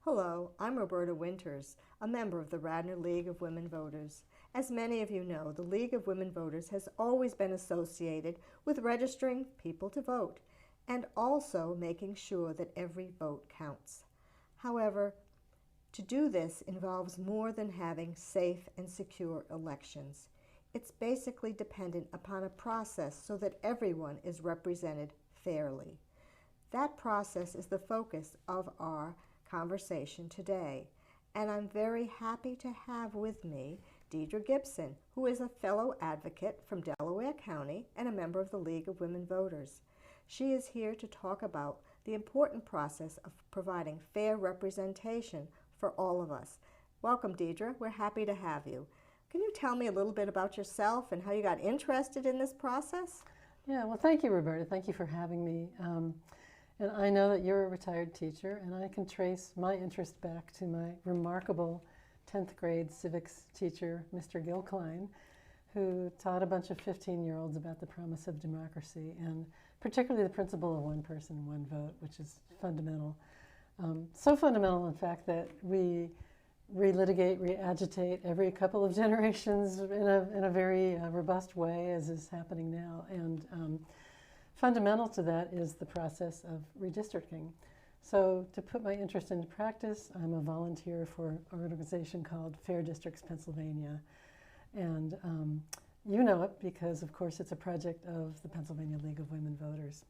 Hello, I'm Roberta Winters, a member of the Radnor League of Women Voters. As many of you know, the League of Women Voters has always been associated with registering people to vote and also making sure that every vote counts. However, to do this involves more than having safe and secure elections. It's basically dependent upon a process so that everyone is represented fairly. That process is the focus of our conversation today, and I'm very happy to have with me Deirdre Gibson, who is a fellow advocate from Delaware County and a member of the League of Women Voters. She is here to talk about the important process of providing fair representation for all of us. Welcome, Deirdre. We're happy to have you. Can you tell me a little bit about yourself and how you got interested in this process? Yeah, well, thank you, Roberta. Thank you for having me. And I know that you're a retired teacher, and I can trace my interest back to my remarkable 10th grade civics teacher, Mr. Gil Klein, who taught a bunch of 15-year-olds about the promise of democracy, and particularly the principle of one person, one vote, which is fundamental. So fundamental, in fact, that we relitigate, re-agitate every couple of generations in a very robust way, as is happening now. And fundamental to that is the process of redistricting. So to put my interest into practice, I'm a volunteer for an organization called Fair Districts Pennsylvania. And you know it because, of course, it's a project of the Pennsylvania League of Women Voters.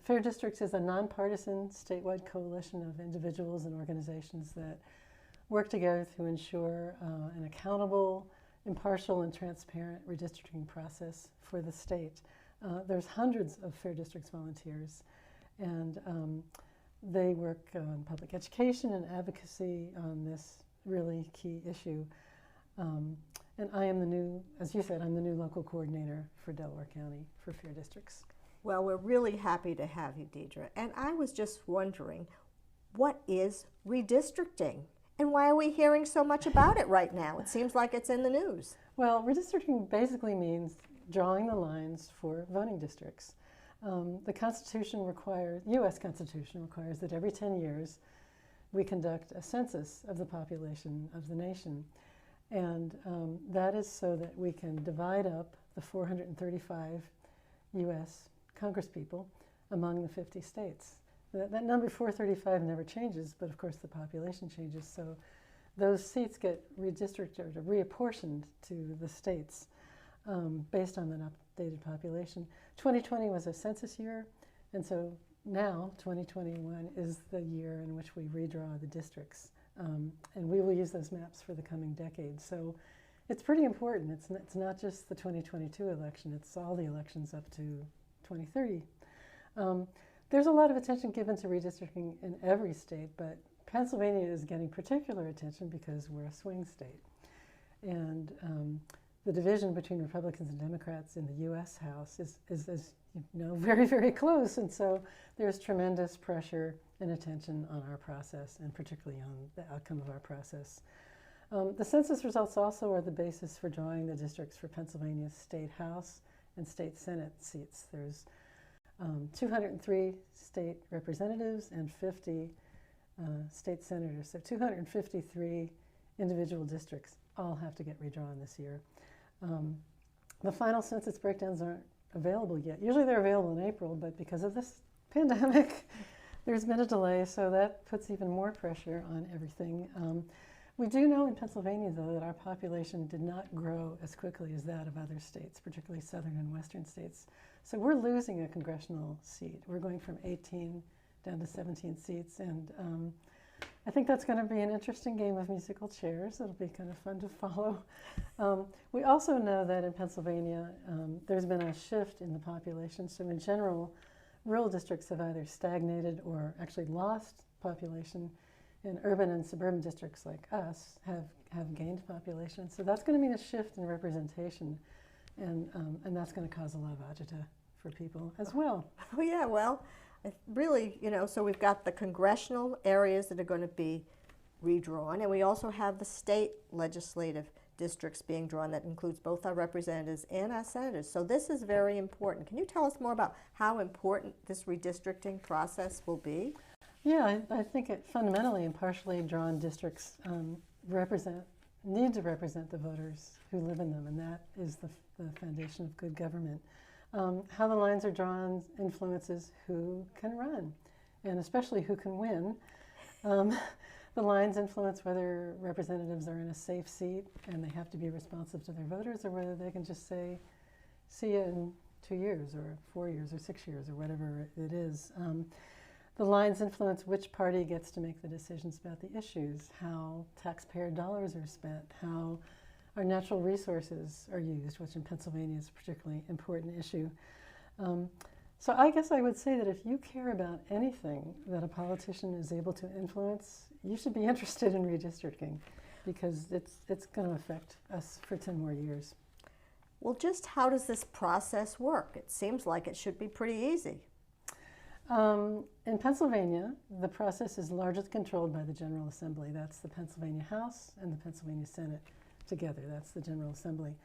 Fair Districts is a nonpartisan statewide coalition of individuals and organizations that work together to ensure an accountable, impartial, and transparent redistricting process for the state. There's hundreds of Fair Districts volunteers, and they work on public education and advocacy on this really key issue. And I am the new, as you said, I'm the new local coordinator for Delaware County for Fair Districts. Well, we're really happy to have you, Deirdre. And I was just wondering, what is redistricting? And why are we hearing so much about it right now? It seems like it's in the news. Well, redistricting basically means drawing the lines for voting districts. The Constitution requires, U.S. Constitution requires that every 10 years we conduct a census of the population of the nation. And that is so that we can divide up the 435 U.S. congresspeople among the 50 states. That number 435 never changes, but of course the population changes. So those seats get redistricted or reapportioned to the states based on an updated population. 2020 was a census year, and so now 2021 is the year in which we redraw the districts. And we will use those maps for the coming decade. So it's pretty important. It's not just the 2022 election, it's all the elections up to 2030. There's a lot of attention given to redistricting in every state, but Pennsylvania is getting particular attention because we're a swing state. And the division between Republicans and Democrats in the U.S. House is, as you know, very, very close. And so there's tremendous pressure and attention on our process, and particularly on the outcome of our process. The census results also are the basis for drawing the districts for Pennsylvania's state House and state Senate seats. There's 203 state representatives and 50 state senators. So 253 individual districts all have to get redrawn this year. The final census breakdowns aren't available yet. Usually they're available in April, but because of this pandemic, there's been a delay, so that puts even more pressure on everything. We do know in Pennsylvania, though, that our population did not grow as quickly as that of other states, particularly southern and western states. So we're losing a congressional seat. We're going from 18 down to 17 seats, and I think that's going to be an interesting game of musical chairs. It'll be kind of fun to follow. We also know that in Pennsylvania, there's been a shift in the population. So in general, rural districts have either stagnated or actually lost population, and urban and suburban districts like us have gained population. So that's going to mean a shift in representation, and that's going to cause a lot of agita for people as well. Oh yeah, well, really, you know, so we've got the congressional areas that are going to be redrawn, and we also have the state legislative districts being drawn that includes both our representatives and our senators. So this is very important. Can you tell us more about how important this redistricting process will be? Yeah, I think it fundamentally impartially drawn districts need to represent the voters who live in them, and that is the foundation of good government. How the lines are drawn influences who can run, and especially who can win. The lines influence whether representatives are in a safe seat and they have to be responsive to their voters, or whether they can just say, see you in 2 years or 4 years or 6 years or whatever it is. The lines influence which party gets to make the decisions about the issues, how taxpayer dollars are spent, how our natural resources are used, which in Pennsylvania is a particularly important issue. So I guess I would say that if you care about anything that a politician is able to influence, you should be interested in redistricting, because it's going to affect us for 10 more years. Well, just how does this process work? It seems like it should be pretty easy. In Pennsylvania, the process is largely controlled by the General Assembly. That's the Pennsylvania House and the Pennsylvania Senate together. That's the General Assembly.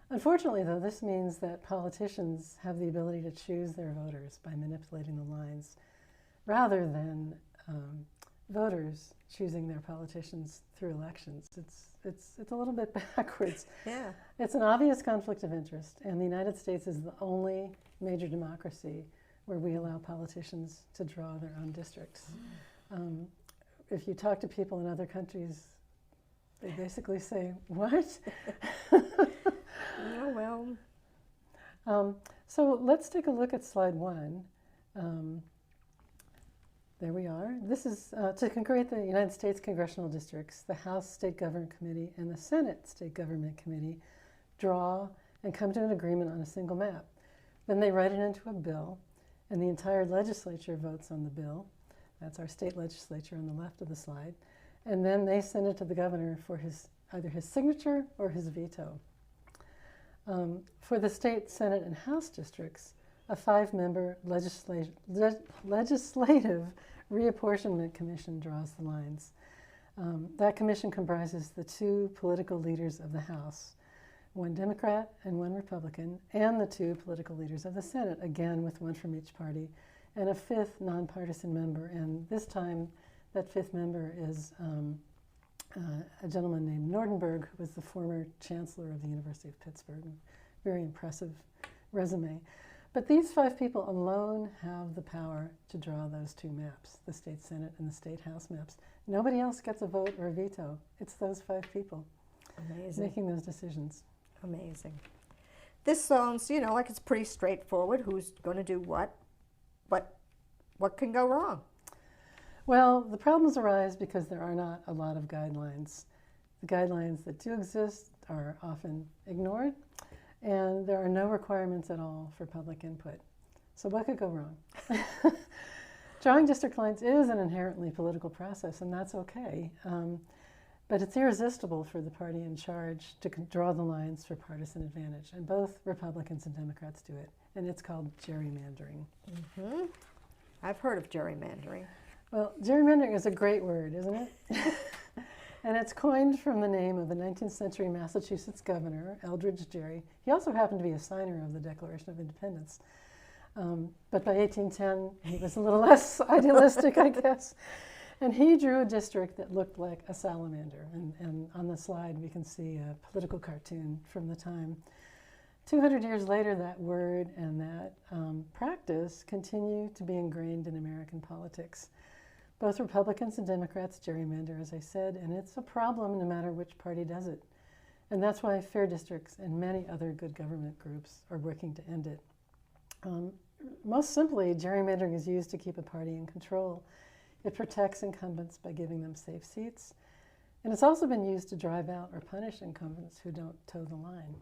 Unfortunately, though, this means that politicians have the ability to choose their voters by manipulating the lines, rather than voters choosing their politicians through elections. It's a little bit backwards. Yeah. It's an obvious conflict of interest, and the United States is the only major democracy where we allow politicians to draw their own districts. If you talk to people in other countries, they basically say, what? Oh, well. So let's take a look at slide 1. There we are. This is to create the United States congressional districts. The House State Government Committee and the Senate State Government Committee draw and come to an agreement on a single map. Then they write it into a bill, and the entire legislature votes on the bill. That's our state legislature on the left of the slide. And then they send it to the governor for either his signature or his veto. For the state, Senate, and House districts, a 5-member legislative reapportionment commission draws the lines. That commission comprises the 2 political leaders of the House, 1 Democrat and 1 Republican, and the 2 political leaders of the Senate, again with 1 from each party, and a 5th nonpartisan member. And this time, that 5th member is a gentleman named Nordenberg, who was the former chancellor of the University of Pittsburgh. Very impressive resume. But these 5 people alone have the power to draw those 2 maps, the state Senate and the state House maps. Nobody else gets a vote or a veto. It's those 5 people making those decisions. Amazing. This sounds, like it's pretty straightforward. Who's going to do what? But what can go wrong? Well, the problems arise because there are not a lot of guidelines. The guidelines that do exist are often ignored, and there are no requirements at all for public input. So what could go wrong? Drawing district lines is an inherently political process, and that's okay. But it's irresistible for the party in charge to draw the lines for partisan advantage. And both Republicans and Democrats do it. And it's called gerrymandering. Mm-hmm. I've heard of gerrymandering. Well, gerrymandering is a great word, isn't it? And it's coined from the name of a 19th century Massachusetts governor, Eldridge Gerry. He also happened to be a signer of the Declaration of Independence. But by 1810, he was a little less idealistic, I guess. And he drew a district that looked like a salamander. And on the slide, we can see a political cartoon from the time. 200 years later, that word and that practice continue to be ingrained in American politics. Both Republicans and Democrats gerrymander, as I said, and it's a problem no matter which party does it. And that's why Fair Districts and many other good government groups are working to end it. Most simply, gerrymandering is used to keep a party in control. It protects incumbents by giving them safe seats. And it's also been used to drive out or punish incumbents who don't toe the line.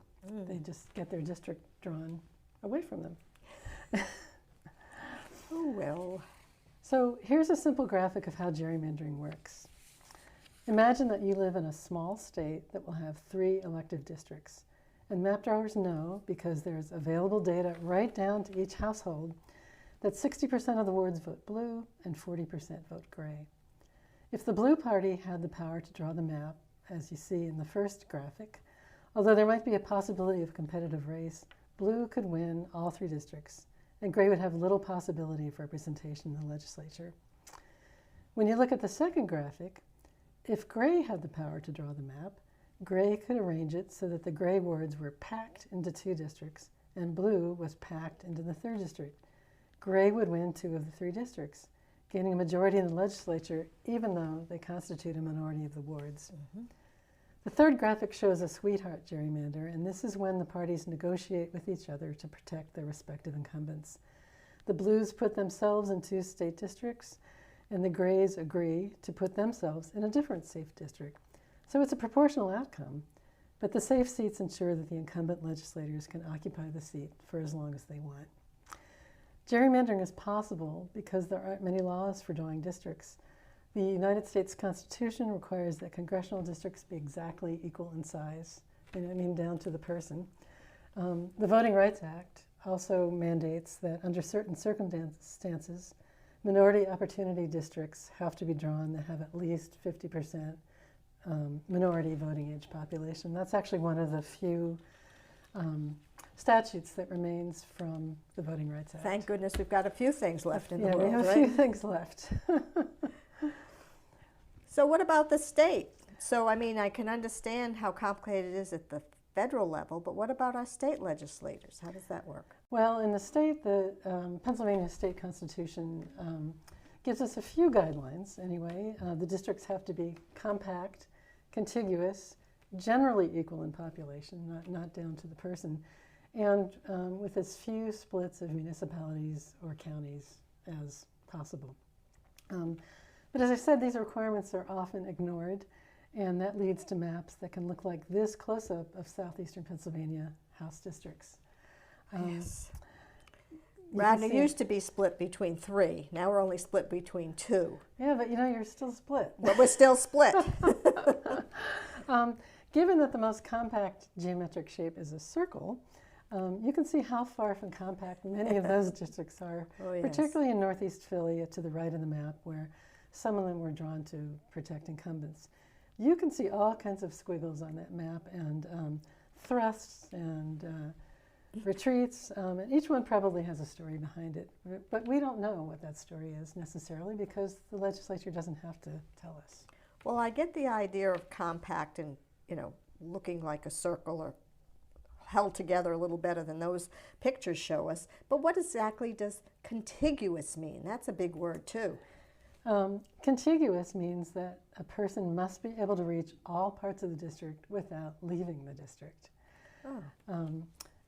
They just get their district drawn away from them. Oh, well. So here's a simple graphic of how gerrymandering works. Imagine that you live in a small state that will have 3 elective districts. And map drawers know, because there's available data right down to each household, that 60% of the wards vote blue and 40% vote gray. If the blue party had the power to draw the map, as you see in the first graphic. Although there might be a possibility of competitive race, blue could win all 3 districts, and gray would have little possibility of representation in the legislature. When you look at the second graphic, if gray had the power to draw the map, gray could arrange it so that the gray wards were packed into 2 districts, and blue was packed into the 3rd district. Gray would win 2 of the 3 districts, gaining a majority in the legislature, even though they constitute a minority of the wards. The third graphic shows a sweetheart gerrymander, and this is when the parties negotiate with each other to protect their respective incumbents. The blues put themselves in 2 state districts, and the grays agree to put themselves in a different safe district. So it's a proportional outcome, but the safe seats ensure that the incumbent legislators can occupy the seat for as long as they want. Gerrymandering is possible because there aren't many laws for drawing districts. The United States Constitution requires that congressional districts be exactly equal in size, and I mean down to the person. The Voting Rights Act also mandates that under certain circumstances, minority opportunity districts have to be drawn that have at least 50% minority voting age population. That's actually one of the few statutes that remains from the Voting Rights Act. Thank goodness we've got a few things left in the world, we have right? a few things left. So what about the state? So, I mean, I can understand how complicated it is at the federal level, but what about our state legislators? How does that work? Well, in the state, the Pennsylvania State Constitution gives us a few guidelines anyway. The districts have to be compact, contiguous, generally equal in population, not down to the person, and with as few splits of municipalities or counties as possible. But as I said, these requirements are often ignored, and that leads to maps that can look like this close-up of southeastern Pennsylvania House districts. Yes. Radnor used to be split between 3. Now we're only split between 2. Yeah, but you know, you're still split. But we're still split. Given that the most compact geometric shape is a circle, you can see how far from compact many of those districts are, particularly in northeast Philly to the right of the map, where some of them were drawn to protect incumbents. You can see all kinds of squiggles on that map, and thrusts and retreats, and each one probably has a story behind it. But we don't know what that story is necessarily because the legislature doesn't have to tell us. Well, I get the idea of compact and, you know, looking like a circle or held together a little better than those pictures show us. But what exactly does contiguous mean? That's a big word, too. Contiguous means that a person must be able to reach all parts of the district without leaving the district.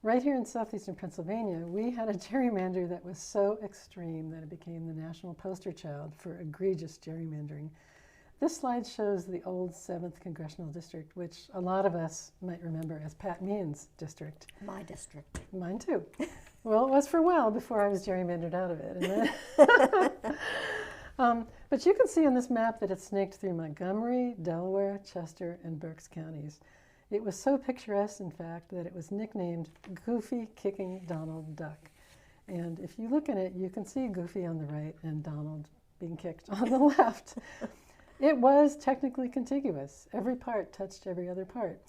Right here in southeastern Pennsylvania, we had a gerrymander that was so extreme that it became the national poster child for egregious gerrymandering. This slide shows the old 7th Congressional District, which a lot of us might remember as Pat Meehan's district. My district. Mine too. Well, it was for a while before I was gerrymandered out of it. And then but you can see on this map that it snaked through Montgomery, Delaware, Chester, and Berks counties. It was so picturesque, in fact, that it was nicknamed Goofy Kicking Donald Duck. And if you look at it, you can see Goofy on the right and Donald being kicked on the left. It was technically contiguous. Every part touched every other part.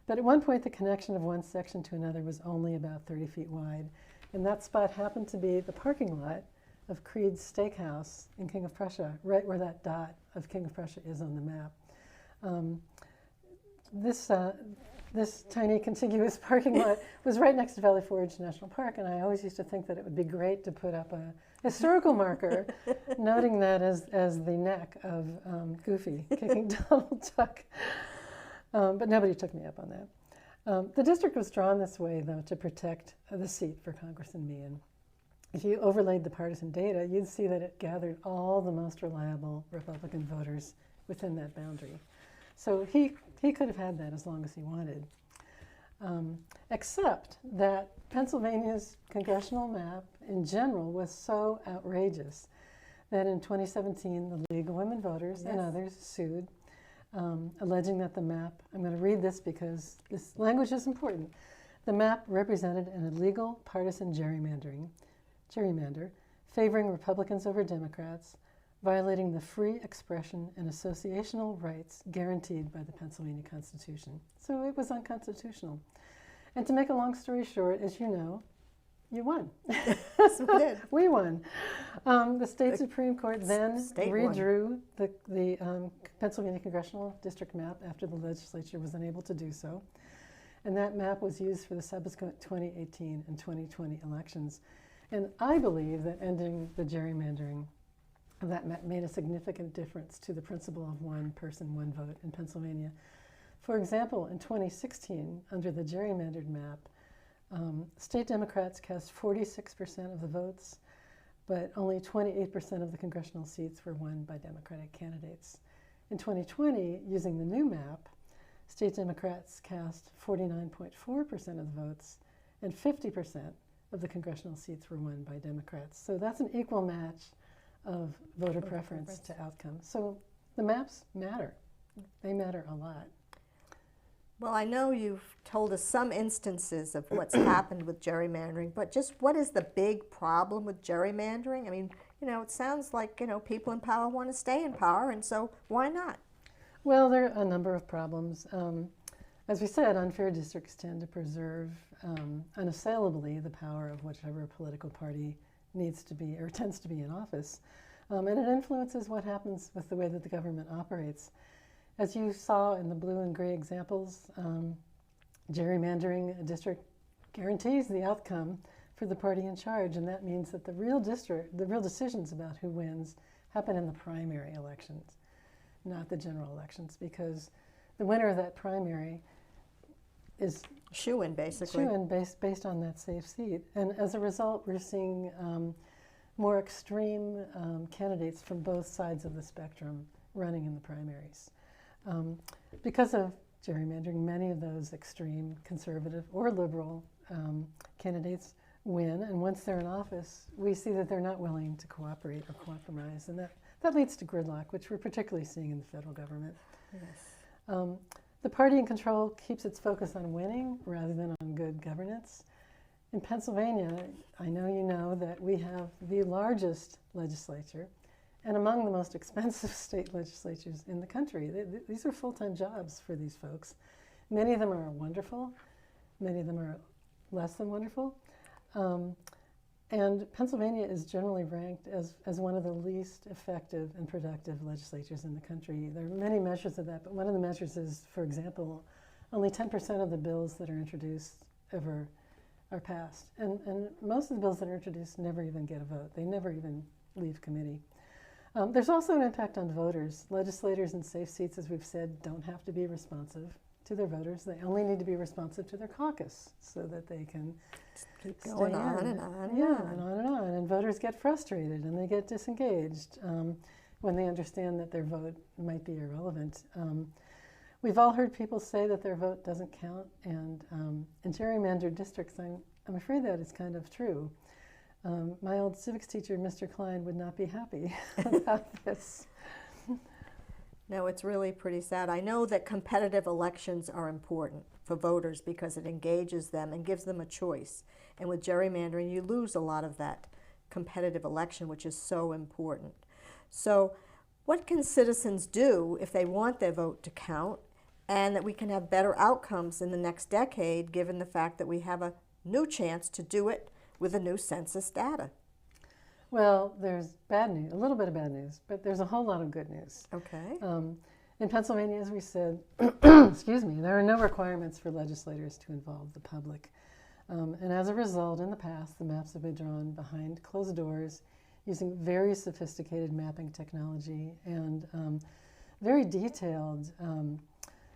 But at one point, the connection of one section to another was only about 30 feet wide. And that spot happened to be the parking lot of Creed's Steakhouse in King of Prussia, right where that dot of King of Prussia is on the map. This tiny contiguous parking lot was right next to Valley Forge National Park, and I always used to think that it would be great to put up a historical marker noting that as the neck of Goofy kicking Donald Duck. But nobody took me up on that. The district was drawn this way, though, to protect the seat for Congressman Meehan. If you overlaid the partisan data, you'd see that it gathered all the most reliable Republican voters within that boundary. So he could have had that as long as he wanted. Except that Pennsylvania's congressional map in general was so outrageous that in 2017 the League of Women Voters and others sued, alleging that the map, I'm going to read this because this language is important, the map represented an illegal partisan gerrymander favoring Republicans over Democrats, violating the free expression and associational rights guaranteed by the Pennsylvania Constitution. So it was unconstitutional. And to make a long story short, as you know, you won. Yes, we did. We won. The state Supreme Court then redrew the Pennsylvania congressional district map after the legislature was unable to do so. And that map was used for the subsequent 2018 and 2020 elections. And I believe that ending the gerrymandering of that map made a significant difference to the principle of one person, one vote in Pennsylvania. For example, in 2016, under the gerrymandered map, state Democrats cast 46% of the votes, but only 28% of the congressional seats were won by Democratic candidates. In 2020, using the new map, state Democrats cast 49.4% of the votes, and 50% of the congressional seats were won by Democrats. So that's an equal match of voter preference to outcome. So the maps matter. They matter a lot. Well, I know you've told us some instances of what's happened with gerrymandering, but just what is the big problem with gerrymandering? I mean, it sounds like, people in power want to stay in power, and so why not? Well, there are a number of problems. As we said, unfair districts tend to preserve unassailably the power of whichever political party needs to be or tends to be in office. And it influences what happens with the way that the government operates. As you saw in the blue and gray examples, gerrymandering a district guarantees the outcome for the party in charge, and that means that the real decisions about who wins happen in the primary elections, not the general elections, because the winner of that primary is shoo-in, basically. Shoo-in based on that safe seat. And as a result, we're seeing more extreme candidates from both sides of the spectrum running in the primaries. Because of gerrymandering, many of those extreme conservative or liberal candidates win, and once they're in office, we see that they're not willing to cooperate or compromise, and that leads to gridlock, which we're particularly seeing in the federal government. Yes. The party in control keeps its focus on winning rather than on good governance. In Pennsylvania, I know you know that we have the largest legislature and among the most expensive state legislatures in the country. These are full-time jobs for these folks. Many of them are wonderful. Many of them are less than wonderful. And Pennsylvania is generally ranked as one of the least effective and productive legislatures in the country. There are many measures of that, but one of the measures is, for example, only 10% of the bills that are introduced ever are passed. And most of the bills that are introduced never even get a vote. They never even leave committee. There's also an impact on voters. Legislators in safe seats, as we've said, don't have to be responsive to their voters. They only need to be responsive to their caucus so that they can keep going on and on and on. on. And on and on. And voters get frustrated and they get disengaged when they understand that their vote might be irrelevant. We've all heard people say that their vote doesn't count, and in gerrymandered districts, I'm afraid that is kind of true. My old civics teacher, Mr. Klein, would not be happy about this. No, it's really pretty sad. I know that competitive elections are important for voters because it engages them and gives them a choice. And with gerrymandering, you lose a lot of that competitive election, which is so important. So what can citizens do if they want their vote to count and that we can have better outcomes in the next decade, given the fact that we have a new chance to do it with the new census data? Well, there's bad news, a little bit of bad news, but there's a whole lot of good news. Okay. In Pennsylvania, as we said, excuse me, there are no requirements for legislators to involve the public. And as a result, in the past, the maps have been drawn behind closed doors using very sophisticated mapping technology and very detailed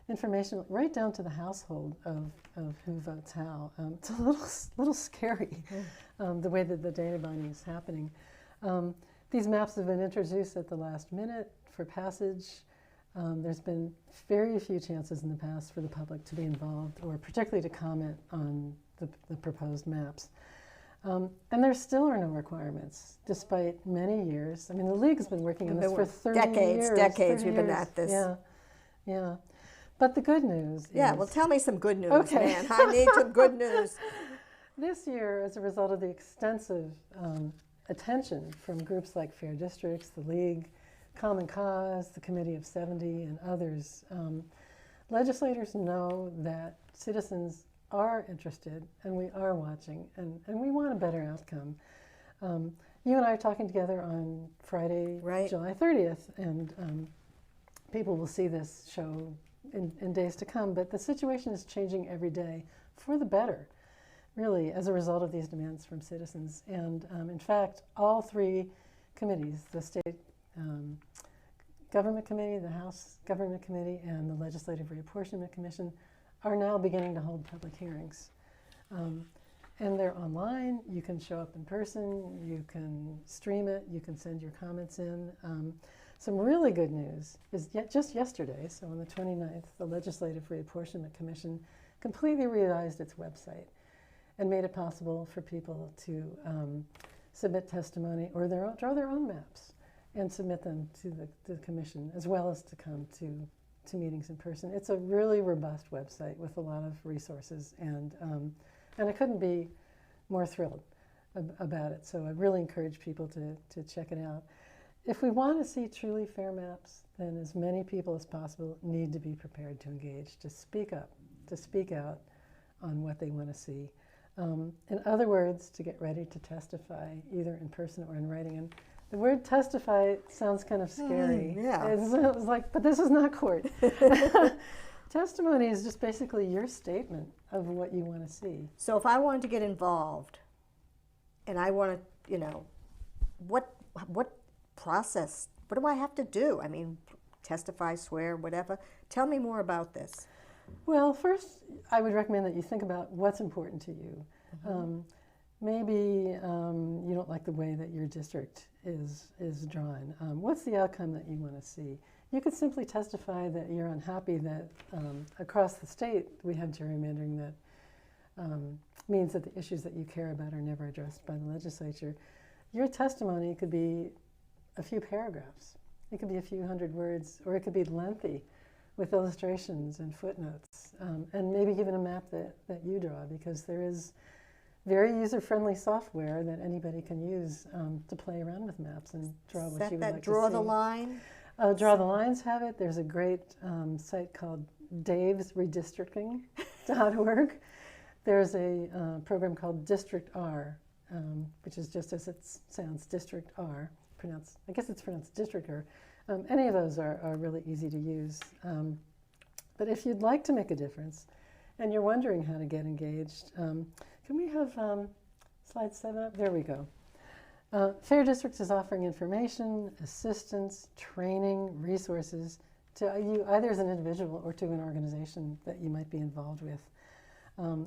information right down to the household of who votes how. It's a little scary, the way that the data mining is happening. These maps have been introduced at the last minute for passage. There's been very few chances in the past for the public to be involved or particularly to comment on the proposed maps. And there still are no requirements, despite many years. I mean, the League has been working on this for 30 years. Decades we've been at this. Yeah. But the good news is... Yeah, well, tell me some good news, okay. man. I need some good news. This year, as a result of the extensive attention from groups like Fair Districts, the League, Common Cause, the Committee of 70, and others. Legislators know that citizens are interested, and we are watching, and we want a better outcome. You and I are talking together on Friday, Right. July 30th, and people will see this show in days to come, but the situation is changing every day for the better, really, as a result of these demands from citizens. And in fact, all three committees, the State Government Committee, the House Government Committee, and the Legislative Reapportionment Commission, are now beginning to hold public hearings. And they're online. You can show up in person, you can stream it, you can send your comments in. Some really good news is just yesterday, so on the 29th, the Legislative Reapportionment Commission completely revised its website and made it possible for people to submit testimony or draw their own maps and submit them to the commission, as well as to come to meetings in person. It's a really robust website with a lot of resources, and I couldn't be more thrilled about it. So I really encourage people to check it out. If we want to see truly fair maps, then as many people as possible need to be prepared to engage, to speak up, to speak out on what they want to see. In other words, to get ready to testify, either in person or in writing. And the word testify sounds kind of scary. Yeah. It's like, but this is not court. Testimony is just basically your statement of what you want to see. So if I wanted to get involved, and I want to, what process, what do I have to do? I mean, testify, swear, whatever. Tell me more about this. Well, first, I would recommend that you think about what's important to you. Mm-hmm. Maybe you don't like the way that your district is drawn. What's the outcome that you want to see? You could simply testify that you're unhappy that across the state we have gerrymandering that means that the issues that you care about are never addressed by the legislature. Your testimony could be a few paragraphs. It could be a few hundred words, or it could be lengthy with illustrations and footnotes, and maybe even a map that you draw, because there is very user-friendly software that anybody can use to play around with maps and draw what you would like to see. Draw the Line? Draw the Lines have it. There's a great site called davesredistricting.org. There's a program called District R, which is just as it sounds, District R. I guess it's pronounced District R. Any of those are really easy to use. But if you'd like to make a difference and you're wondering how to get engaged, can we have slide 7 up? There we go. Fair Districts is offering information, assistance, training, resources to you either as an individual or to an organization that you might be involved with.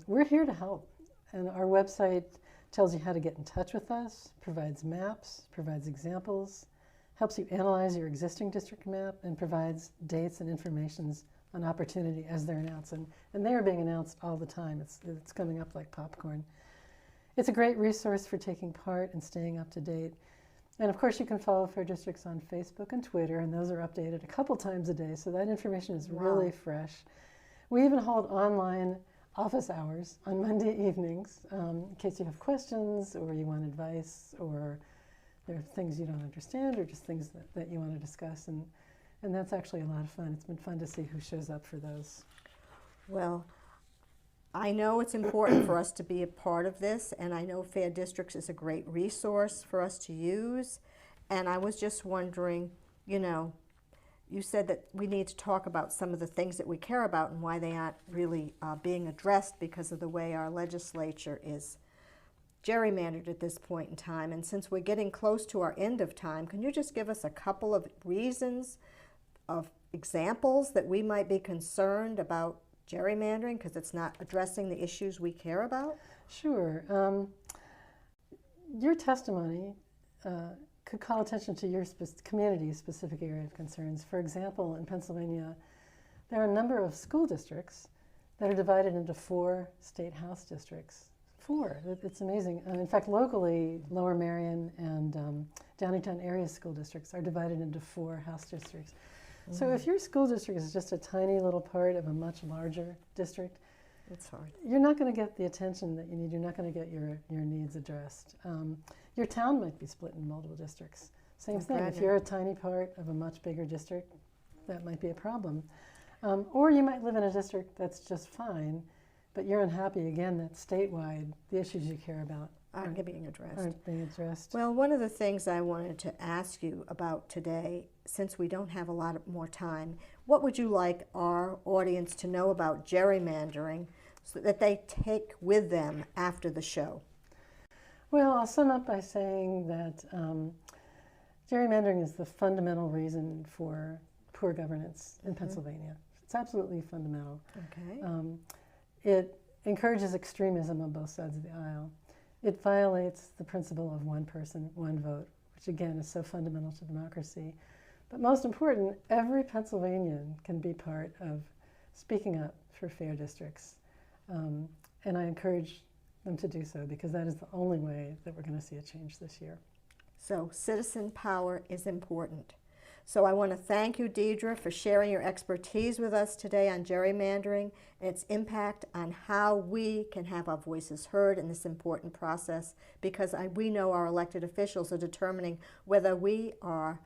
We're here to help, and our website tells you how to get in touch with us, provides maps, provides examples, helps you analyze your existing district map, and provides dates and informations on opportunity as they're announced. And they are being announced all the time. It's coming up like popcorn. It's a great resource for taking part and staying up to date. And of course, you can follow Fair Districts on Facebook and Twitter, and those are updated a couple times a day, so that information is really fresh. We even hold online office hours on Monday evenings in case you have questions or you want advice, or there are things you don't understand, or just things that you want to discuss. And that's actually a lot of fun. It's been fun to see who shows up for those. Well, I know it's important for us to be a part of this, and I know Fair Districts is a great resource for us to use. And I was just wondering, you said that we need to talk about some of the things that we care about and why they aren't really being addressed because of the way our legislature is gerrymandered at this point in time. And since we're getting close to our end of time, can you just give us a couple of reasons, of examples that we might be concerned about gerrymandering because it's not addressing the issues we care about? Sure. Your testimony could call attention to your community's specific area of concerns. For example, in Pennsylvania, there are a number of school districts that are divided into 4 state house districts. 4. It's amazing. In fact, locally, Lower Merion and Downingtown area school districts are divided into 4 house districts. So if your school district is just a tiny little part of a much larger district, it's hard. You're not going to get the attention that you need. You're not going to get your needs addressed. Your town might be split in multiple districts. Same thing. If you're a tiny part of a much bigger district, that might be a problem. Or you might live in a district that's just fine, but you're unhappy, again, that statewide, the issues you care about aren't being addressed. Well, one of the things I wanted to ask you about today, since we don't have a lot more time, what would you like our audience to know about gerrymandering so that they take with them after the show? Well, I'll sum up by saying that gerrymandering is the fundamental reason for poor governance in Pennsylvania. It's absolutely fundamental. Okay. It encourages extremism on both sides of the aisle. It violates the principle of one person, one vote, which again is so fundamental to democracy. But most important, every Pennsylvanian can be part of speaking up for fair districts. And I encourage them to do so because that is the only way that we're going to see a change this year. So citizen power is important. So I want to thank you, Deirdre, for sharing your expertise with us today on gerrymandering and its impact on how we can have our voices heard in this important process, because we know our elected officials are determining whether we are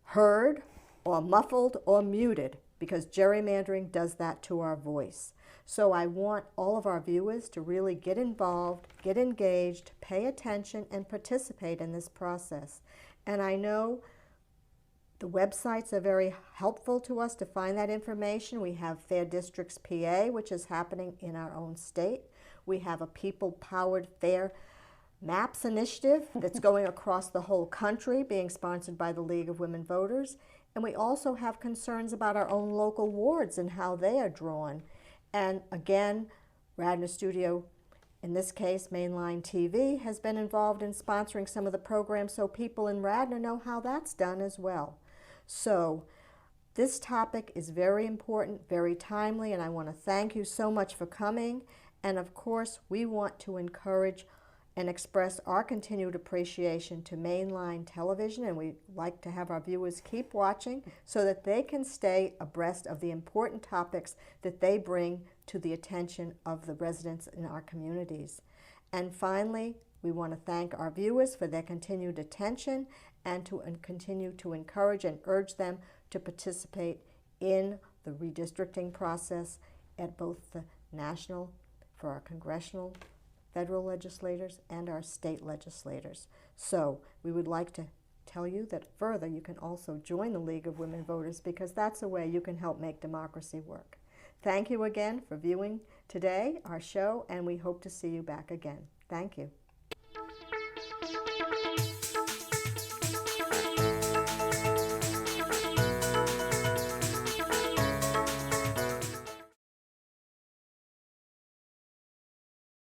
heard or muffled or muted, because gerrymandering does that to our voice. So I want all of our viewers to really get involved, get engaged, pay attention, and participate in this process. And I know the websites are very helpful to us to find that information. We have Fair Districts PA, which is happening in our own state. We have a people-powered Fair Maps initiative that's going across the whole country, being sponsored by the League of Women Voters. And we also have concerns about our own local wards and how they are drawn. And again, Radnor Studio, in this case, Mainline TV, has been involved in sponsoring some of the programs so people in Radnor know how that's done as well. So this topic is very important, very timely, and I want to thank you so much for coming. And of course, we want to encourage and express our continued appreciation to mainline television, and we'd like to have our viewers keep watching so that they can stay abreast of the important topics that they bring to the attention of the residents in our communities. And finally, we want to thank our viewers for their continued attention and to continue to encourage and urge them to participate in the redistricting process at both the national, for our congressional, federal legislators, and our state legislators. So we would like to tell you that further you can also join the League of Women Voters, because that's a way you can help make democracy work. Thank you again for viewing today, our show, and we hope to see you back again. Thank you.